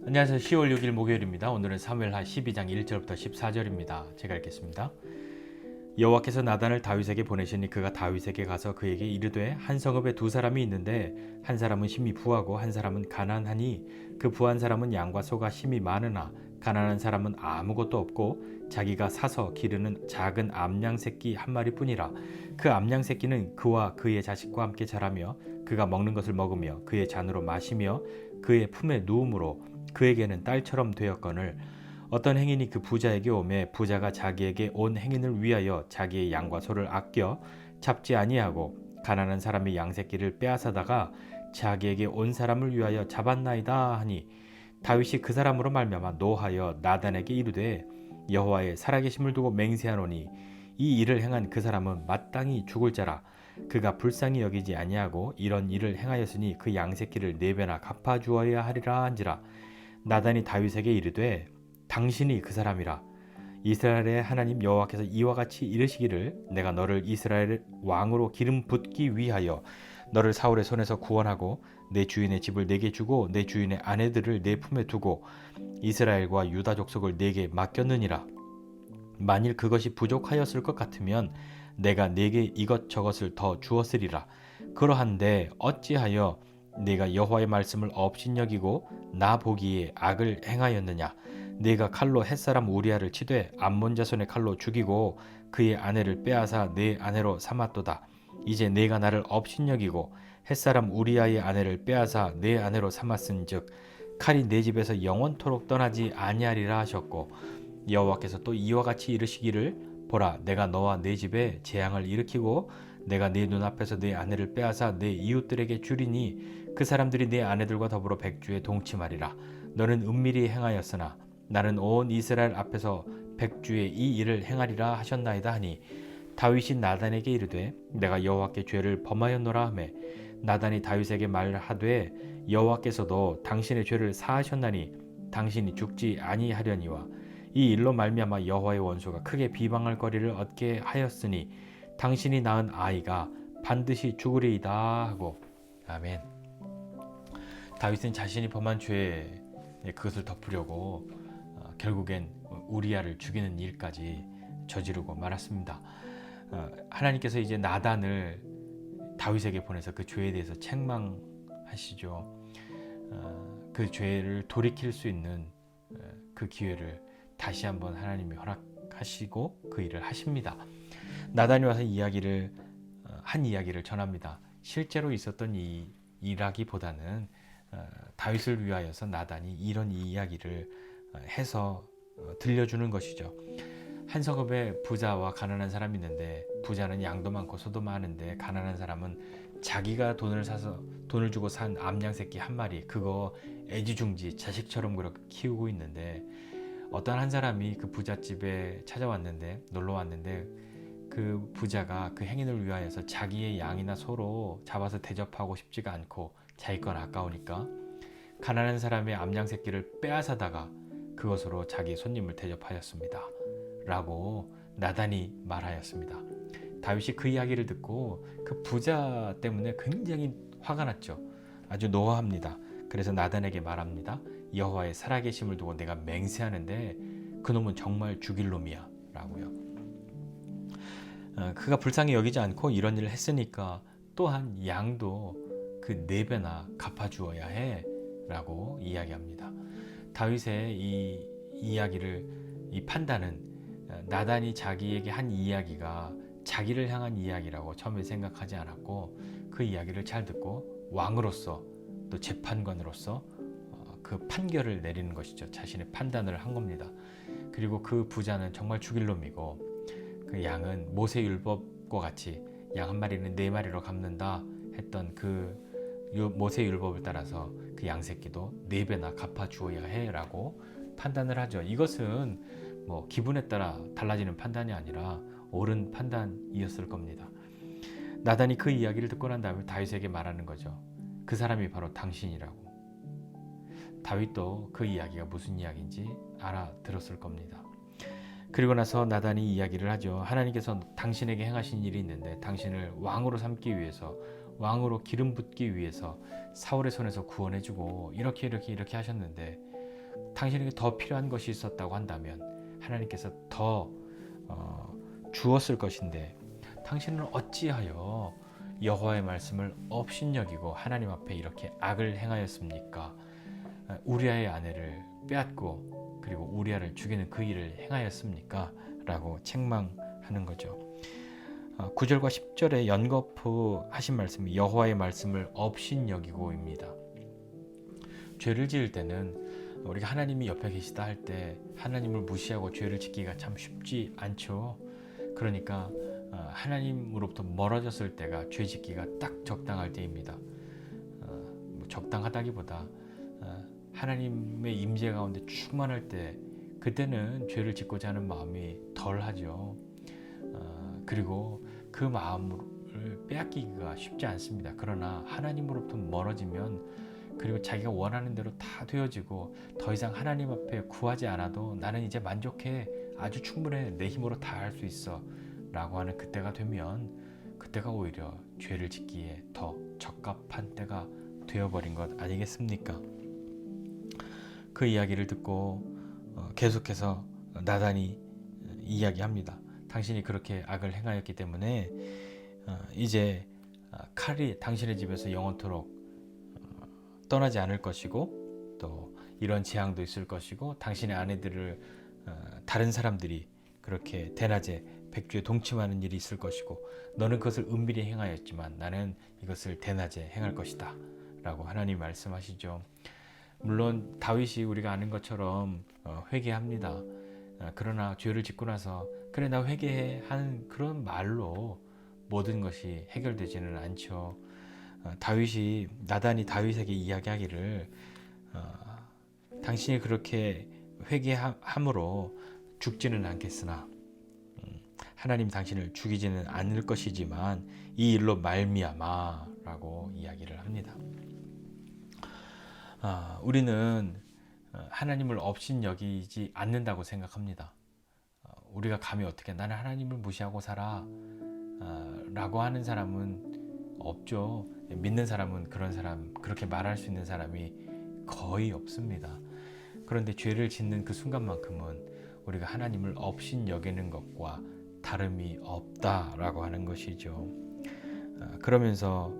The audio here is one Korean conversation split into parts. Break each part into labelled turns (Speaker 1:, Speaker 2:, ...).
Speaker 1: 안녕하세요. 10월 6일 목요일입니다. 오늘은 사무엘하 12장 1절부터 14절입니다. 제가 읽겠습니다. 여호와께서 나단을 다윗에게 보내시니 그가 다윗에게 가서 그에게 이르되 한 성읍에 두 사람이 있는데 한 사람은 심히 부하고 한 사람은 가난하니 그 부한 사람은 양과 소가 심히 많으나 가난한 사람은 아무것도 없고 자기가 사서 기르는 작은 암양 새끼 한 마리뿐이라. 그 암양 새끼는 그와 그의 자식과 함께 자라며 그가 먹는 것을 먹으며 그의 잔으로 마시며 그의 품에 누움으로 그에게는 딸처럼 되었거늘 어떤 행인이 그 부자에게 오매 부자가 자기에게 온 행인을 위하여 자기의 양과 소를 아껴 잡지 아니하고 가난한 사람이 양새끼를 빼앗아다가 자기에게 온 사람을 위하여 잡았나이다 하니 다윗이 그 사람으로 말미암아 노하여 나단에게 이르되 여호와의 살아계심을 두고 맹세하노니 이 일을 행한 그 사람은 마땅히 죽을 자라. 그가 불쌍히 여기지 아니하고 이런 일을 행하였으니 그 양새끼를 네 배나 갚아 주어야 하리라 한지라. 나단이 다윗에게 이르되 당신이 그 사람이라. 이스라엘의 하나님 여호와께서 이와 같이 이르시기를 내가 너를 이스라엘 왕으로 기름 붓기 위하여 너를 사울의 손에서 구원하고 내 주인의 집을 내게 주고 내 주인의 아내들을 내 품에 두고 이스라엘과 유다 족속을 내게 맡겼느니라. 만일 그것이 부족하였을 것 같으면 내가 내게 이것저것을 더 주었으리라. 그러한데 어찌하여 내가 여호와의 말씀을 업신여기고 나 보기에 악을 행하였느냐. 내가 칼로 햇사람 우리아를 치되 암몬 자손의 칼로 죽이고 그의 아내를 빼앗아 내 아내로 삼았도다. 이제 내가 나를 업신여기고 햇사람 우리아의 아내를 빼앗아 내 아내로 삼았은즉 칼이 내 집에서 영원토록 떠나지 아니하리라 하셨고 여호와께서 또 이와 같이 이르시기를 보라 내가 너와 내 집에 재앙을 일으키고 내가 네 눈앞에서 내 아내를 빼앗아 내 이웃들에게 주리니 그 사람들이 내 아내들과 더불어 백주에 동침하리라. 너는 은밀히 행하였으나 나는 온 이스라엘 앞에서 백주에 이 일을 행하리라 하셨나이다 하니 다윗이 나단에게 이르되 내가 여호와께 죄를 범하였노라 하매 나단이 다윗에게 말하되 여호와께서도 당신의 죄를 사하셨나니 당신이 죽지 아니하려니와 이 일로 말미암아 여호와의 원수가 크게 비방할 거리를 얻게 하였으니 당신이 낳은 아이가 반드시 죽으리이다 하고. 아멘. 다윗은 자신이 범한 죄에 그것을 덮으려고 결국엔 우리아를 죽이는 일까지 저지르고 말았습니다. 하나님께서 이제 나단을 다윗에게 보내서 그 죄에 대해서 책망하시죠. 그 죄를 돌이킬 수 있는 그 기회를 다시 한번 하나님이 허락하시고 그 일을 하십니다. 나단이 와서 한 이야기를 전합니다. 실제로 있었던 이 일하기보다는 다윗을 위하여서 나단이 이런 이야기를 해서 들려주는 것이죠. 한 성읍에 부자와 가난한 사람이 있는데 부자는 양도 많고 소도 많은데 가난한 사람은 자기가 돈을 주고 산 암양 새끼 한 마리 그거 애지중지 자식처럼 그렇게 키우고 있는데 어떤 한 사람이 그 부잣집에 찾아왔는데 놀러 왔는데 그 부자가 그 행인을 위하여서 자기의 양이나 소로 잡아서 대접하고 싶지가 않고 자기 건 아까우니까 가난한 사람의 암양 새끼를 빼앗아다가 그것으로 자기 손님을 대접하였습니다. 라고 나단이 말하였습니다. 다윗이 그 이야기를 듣고 그 부자 때문에 굉장히 화가 났죠. 아주 노합니다. 그래서 나단에게 말합니다. 여호와의 살아계심을 두고 내가 맹세하는데 그놈은 정말 죽일 놈이야 라고요. 그가 불쌍히 여기지 않고 이런 일을 했으니까 또한 양도 그 4배나 갚아주어야 해 라고 이야기합니다. 다윗의 이 판단은 나단이 자기에게 한 이야기가 자기를 향한 이야기라고 처음에 생각하지 않았고 그 이야기를 잘 듣고 왕으로서 또 재판관으로서 그 판결을 내리는 것이죠. 자신의 판단을 한 겁니다. 그리고 그 부자는 정말 죽일 놈이고 그 양은 모세율법과 같이 양 한 마리는 4마리로 갚는다 했던 그 모세율법을 따라서 그 양새끼도 4배나 갚아주어야 해라고 판단을 하죠. 이것은 뭐 기분에 따라 달라지는 판단이 아니라 옳은 판단이었을 겁니다. 나단이 그 이야기를 듣고 난 다음에 다윗에게 말하는 거죠. 그 사람이 바로 당신이라고. 다윗도 그 이야기가 무슨 이야기인지 알아들었을 겁니다. 그리고 나서 나단이 이야기를 하죠. 하나님께서 당신에게 행하신 일이 있는데 당신을 왕으로 삼기 위해서 왕으로 기름 붓기 위해서 사울의 손에서 구원해주고 이렇게 하셨는데 당신에게 더 필요한 것이 있었다고 한다면 하나님께서 더 주었을 것인데 당신은 어찌하여 여호와의 말씀을 업신여기고 하나님 앞에 이렇게 악을 행하였습니까? 우리아의 아내를 빼앗고 그리고 우리아를 죽이는 그 일을 행하였습니까? 라고 책망하는 거죠. 9절과 10절에 연거푸 하신 말씀이 여호와의 말씀을 업신여기고입니다. 죄를 지을 때는 우리가 하나님이 옆에 계시다 할 때 하나님을 무시하고 죄를 짓기가 참 쉽지 않죠. 그러니까 하나님으로부터 멀어졌을 때가 죄 짓기가 딱 적당할 때입니다. 적당하다기보다 하나님의 임재 가운데 충만할 때 그때는 죄를 짓고자 하는 마음이 덜하죠. 그리고 그 마음을 빼앗기기가 쉽지 않습니다. 그러나 하나님으로부터 멀어지면 그리고 자기가 원하는 대로 다 되어지고 더 이상 하나님 앞에 구하지 않아도 나는 이제 만족해, 아주 충분해, 내 힘으로 다 할 수 있어 라고 하는 그때가 되면 그때가 오히려 죄를 짓기에 더 적합한 때가 되어버린 것 아니겠습니까? 그 이야기를 듣고 계속해서 나단이 이야기합니다. 당신이 그렇게 악을 행하였기 때문에 이제 칼이 당신의 집에서 영원토록 떠나지 않을 것이고 또 이런 재앙도 있을 것이고 당신의 아내들을 다른 사람들이 그렇게 대낮에 백주에 동침하는 일이 있을 것이고 너는 그것을 은밀히 행하였지만 나는 이것을 대낮에 행할 것이다 라고 하나님 말씀하시죠. 물론 다윗이 우리가 아는 것처럼 회개합니다. 그러나 죄를 짓고 나서 그래 나 회개해 하는 그런 말로 모든 것이 해결되지는 않죠. 다윗이 나단이 다윗에게 이야기하기를 당신이 그렇게 회개함으로 죽지는 않겠으나 하나님 당신을 죽이지는 않을 것이지만 이 일로 말미암아라고 이야기를 합니다. 우리는 하나님을 업신여기지 않는다고 생각합니다. 우리가 감히 어떻게 나는 하나님을 무시하고 살아 라고 하는 사람은 없죠. 믿는 사람은 그런 사람, 그렇게 말할 수 있는 사람이 거의 없습니다. 그런데 죄를 짓는 그 순간만큼은 우리가 하나님을 업신여기는 것과 다름이 없다라고 하는 것이죠. 그러면서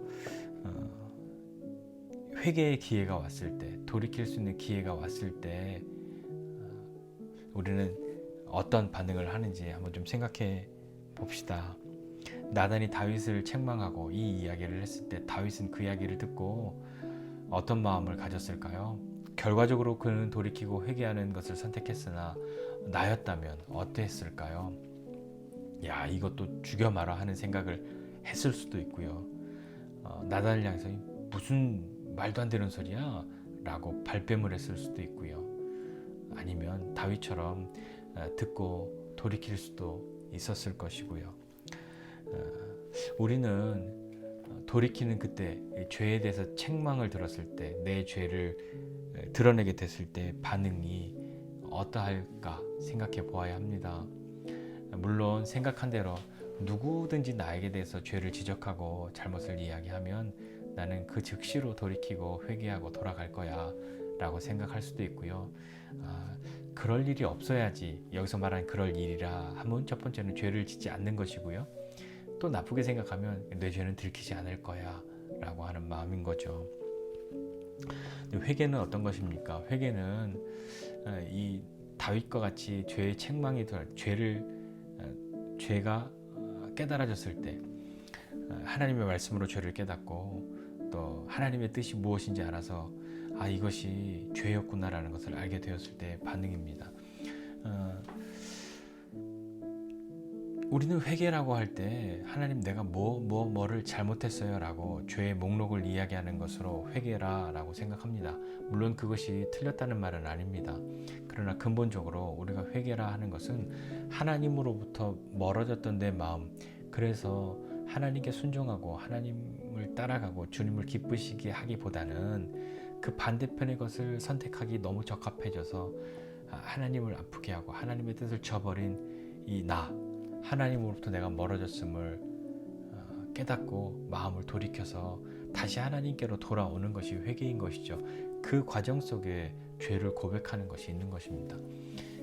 Speaker 1: 회개의 기회가 왔을 때, 돌이킬 수 있는 기회가 왔을 때 우리는 어떤 반응을 하는지 한번 좀 생각해 봅시다. 나단이 다윗을 책망하고 이 이야기를 했을 때 다윗은 그 이야기를 듣고 어떤 마음을 가졌을까요? 결과적으로 그는 돌이키고 회개하는 것을 선택했으나 나였다면 어땠을까요? 야, 이것도 죽여 마라 하는 생각을 했을 수도 있고요. 나단을 향해서 무슨 말도 안 되는 소리야 라고 발뺌을 했을 수도 있고요. 아니면 다윗처럼 듣고 돌이킬 수도 있었을 것이고요. 우리는 돌이키는 그때 죄에 대해서 책망을 들었을 때 내 죄를 드러내게 됐을 때 반응이 어떠할까 생각해 보아야 합니다. 물론 생각한 대로 누구든지 나에게 대해서 죄를 지적하고 잘못을 이야기하면 나는 그 즉시로 돌이키고 회개하고 돌아갈 거야 라고 생각할 수도 있고요. 그럴 일이 없어야지 여기서 말하는 그럴 일이라 하면 첫 번째는 죄를 짓지 않는 것이고요. 또 나쁘게 생각하면 내 죄는 들키지 않을 거야 라고 하는 마음인 거죠. 회개는 어떤 것입니까? 회개는 이 다윗과 같이 죄의 책망이 죄가 깨달아졌을 때 하나님의 말씀으로 죄를 깨닫고 또 하나님의 뜻이 무엇인지 알아서 이것이 죄였구나라는 것을 알게 되었을 때 반응입니다. 우리는 회개라고 할 때 하나님 내가 뭐를 잘못했어요 라고 죄의 목록을 이야기하는 것으로 회개라 라고 생각합니다. 물론 그것이 틀렸다는 말은 아닙니다. 그러나 근본적으로 우리가 회개라 하는 것은 하나님으로부터 멀어졌던 내 마음, 그래서 하나님께 순종하고 하나님을 따라가고 주님을 기쁘시게 하기보다는 그 반대편의 것을 선택하기 너무 적합해져서 하나님을 아프게 하고 하나님의 뜻을 저버린 이 하나님으로부터 내가 멀어졌음을 깨닫고 마음을 돌이켜서 다시 하나님께로 돌아오는 것이 회개인 것이죠. 그 과정 속에 죄를 고백하는 것이 있는 것입니다.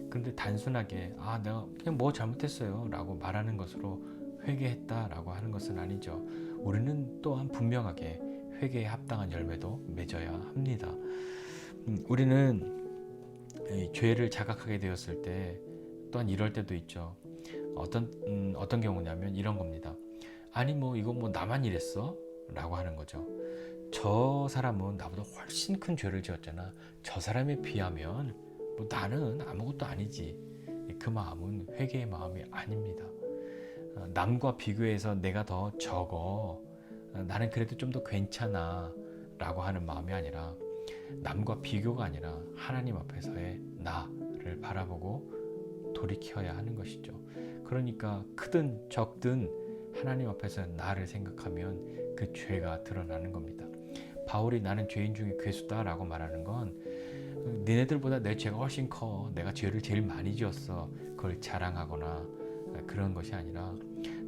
Speaker 1: 그런데 단순하게 내가 그냥 뭐 잘못했어요 라고 말하는 것으로 회개했다라고 하는 것은 아니죠. 우리는 또한 분명하게 회개에 합당한 열매도 맺어야 합니다. 우리는 이 죄를 자각하게 되었을 때 또한 이럴 때도 있죠. 어떤 경우냐면 이런 겁니다. 아니 뭐 이거 뭐 나만 이랬어? 라고 하는 거죠. 저 사람은 나보다 훨씬 큰 죄를 지었잖아. 저 사람에 비하면 뭐 나는 아무것도 아니지. 그 마음은 회개의 마음이 아닙니다. 남과 비교해서 내가 더 적어. 나는 그래도 좀 더 괜찮아. 라고 하는 마음이 아니라 남과 비교가 아니라 하나님 앞에서의 나를 바라보고 돌이켜야 하는 것이죠. 그러니까 크든 적든 하나님 앞에서 나를 생각하면 그 죄가 드러나는 겁니다. 바울이 나는 죄인 중에 괴수다라고 말하는 건 니네들보다 내 죄가 훨씬 커. 내가 죄를 제일 많이 지었어. 그걸 자랑하거나 그런 것이 아니라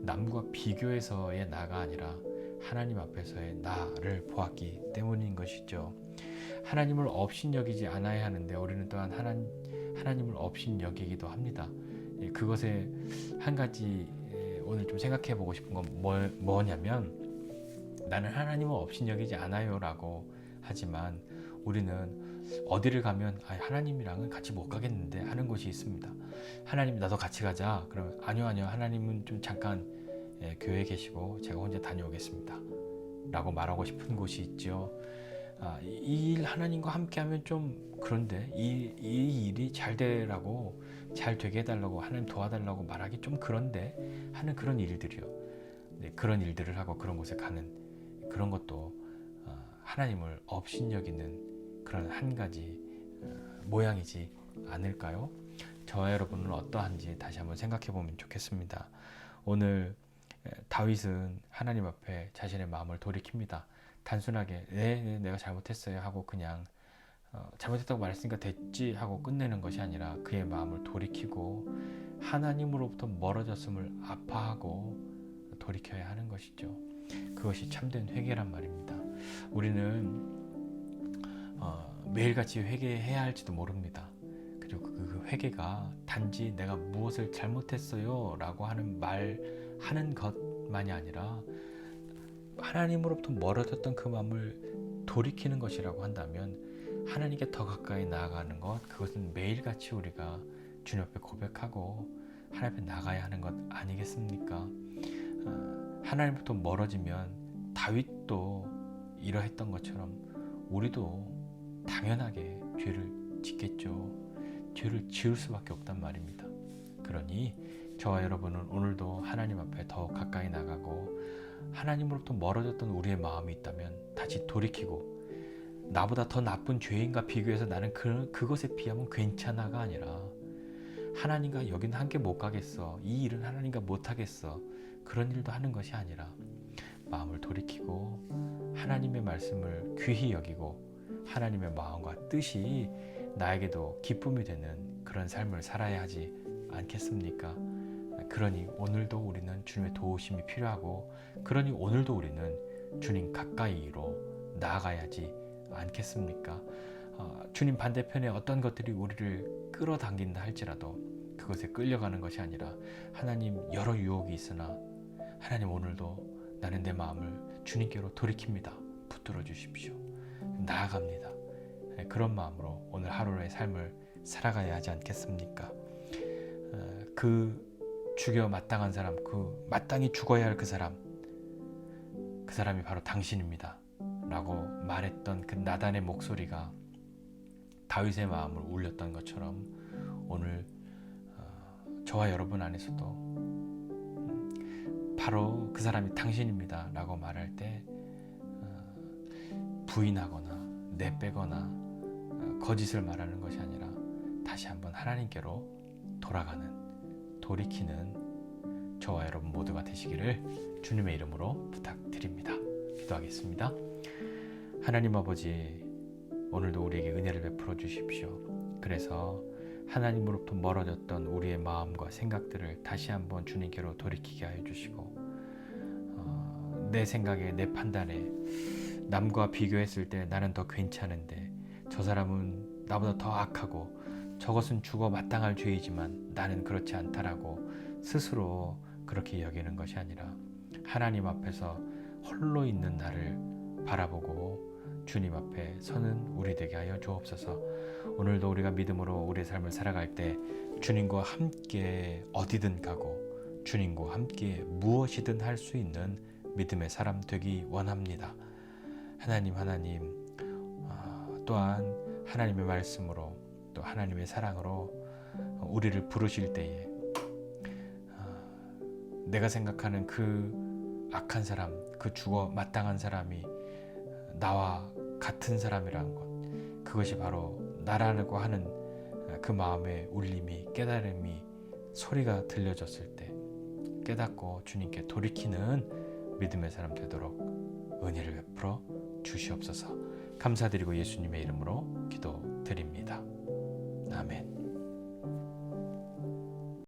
Speaker 1: 남과 비교해서의 나가 아니라 하나님 앞에서의 나를 보았기 때문인 것이죠. 하나님을 업신여기지 않아야 하는데 우리는 또한 하나님을 업신여기기도 합니다. 그것에 한 가지 오늘 좀 생각해 보고 싶은 건 뭐냐면 나는 하나님을 업신여기지 않아요 라고 하지만 우리는 어디를 가면 하나님이랑은 같이 못 가겠는데 하는 곳이 있습니다. 하나님 나도 같이 가자. 그러면 아니요 하나님은 좀 잠깐 교회에 계시고 제가 혼자 다녀오겠습니다 라고 말하고 싶은 곳이 있죠. 이 일 하나님과 함께 하면 좀 그런데 이 일이 잘 되라고 잘 되게 해달라고 하나님 도와달라고 말하기 좀 그런데 하는 그런 일들이요. 그런 일들을 하고 그런 곳에 가는 그런 것도 하나님을 업신여기는 그런 한 가지 모양이지 않을까요? 저와 여러분은 어떠한지 다시 한번 생각해 보면 좋겠습니다. 오늘 다윗은 하나님 앞에 자신의 마음을 돌이킵니다. 단순하게 내가 잘못했어요 하고 그냥 잘못했다고 말했으니까 됐지 하고 끝내는 것이 아니라 그의 마음을 돌이키고 하나님으로부터 멀어졌음을 아파하고 돌이켜야 하는 것이죠. 그것이 참된 회개란 말입니다. 우리는 매일같이 회개해야 할지도 모릅니다. 그리고 그 회개가 단지 내가 무엇을 잘못했어요 라고 하는 것만이 아니라 하나님으로부터 멀어졌던 그 마음을 돌이키는 것이라고 한다면 하나님께 더 가까이 나아가는 것, 그것은 매일같이 우리가 주님 앞에 고백하고 하나님 앞에 나가야 하는 것 아니겠습니까? 하나님부터 멀어지면 다윗도 이러했던 것처럼 우리도 당연하게 죄를 짓겠죠. 죄를 지을 수밖에 없단 말입니다. 그러니 저와 여러분은 오늘도 하나님 앞에 더 가까이 나가고 하나님으로부터 멀어졌던 우리의 마음이 있다면 다시 돌이키고 나보다 더 나쁜 죄인과 비교해서 나는 그것에 비하면 괜찮아가 아니라 하나님과 여기는 함께 못 가겠어. 이 일은 하나님과 못 하겠어. 그런 일도 하는 것이 아니라 마음을 돌이키고 하나님의 말씀을 귀히 여기고 하나님의 마음과 뜻이 나에게도 기쁨이 되는 그런 삶을 살아야 하지 않겠습니까? 그러니 오늘도 우리는 주님의 도우심이 필요하고 그러니 오늘도 우리는 주님 가까이로 나아가야지 않겠습니까? 주님 반대편에 어떤 것들이 우리를 끌어당긴다 할지라도 그것에 끌려가는 것이 아니라 하나님 여러 유혹이 있으나 하나님 오늘도 나는 내 마음을 주님께로 돌이킵니다. 붙들어 주십시오. 나아갑니다. 그런 마음으로 오늘 하루의 삶을 살아가야 하지 않겠습니까? 그 죽여 마땅한 사람, 그 마땅히 죽어야 할 그 사람이 바로 당신입니다 라고 말했던 그 나단의 목소리가 다윗의 마음을 울렸던 것처럼 오늘 저와 여러분 안에서도 바로 그 사람이 당신입니다 라고 말할 때 부인하거나 내빼거나 거짓을 말하는 것이 아니라 다시 한번 하나님께로 돌이키는 저와 여러분 모두가 되시기를 주님의 이름으로 부탁드립니다. 기도하겠습니다. 하나님 아버지, 오늘도 우리에게 은혜를 베풀어 주십시오. 그래서 하나님으로부터 멀어졌던 우리의 마음과 생각들을 다시 한번 주님께로 돌이키게 하여 주시고 내 생각에 내 판단에 남과 비교했을 때 나는 더 괜찮은데 저 사람은 나보다 더 악하고 저것은 죽어 마땅할 죄이지만 나는 그렇지 않다라고 스스로 그렇게 여기는 것이 아니라 하나님 앞에서 홀로 있는 나를 바라보고 주님 앞에 서는 우리 되게 하여 주옵소서. 오늘도 우리가 믿음으로 우리의 삶을 살아갈 때 주님과 함께 어디든 가고 주님과 함께 무엇이든 할 수 있는 믿음의 사람 되기 원합니다. 하나님 또한 하나님의 말씀으로 또 하나님의 사랑으로 우리를 부르실 때에 내가 생각하는 그 악한 사람, 그 죽어 마땅한 사람이 나와 같은 사람이라는 것, 그것이 바로 나라고 하는 그 마음의 울림이, 깨달음이, 소리가 들려졌을 때 깨닫고 주님께 돌이키는 믿음의 사람 되도록 은혜를 베풀어 주시옵소서. 감사드리고 예수님의 이름으로 기도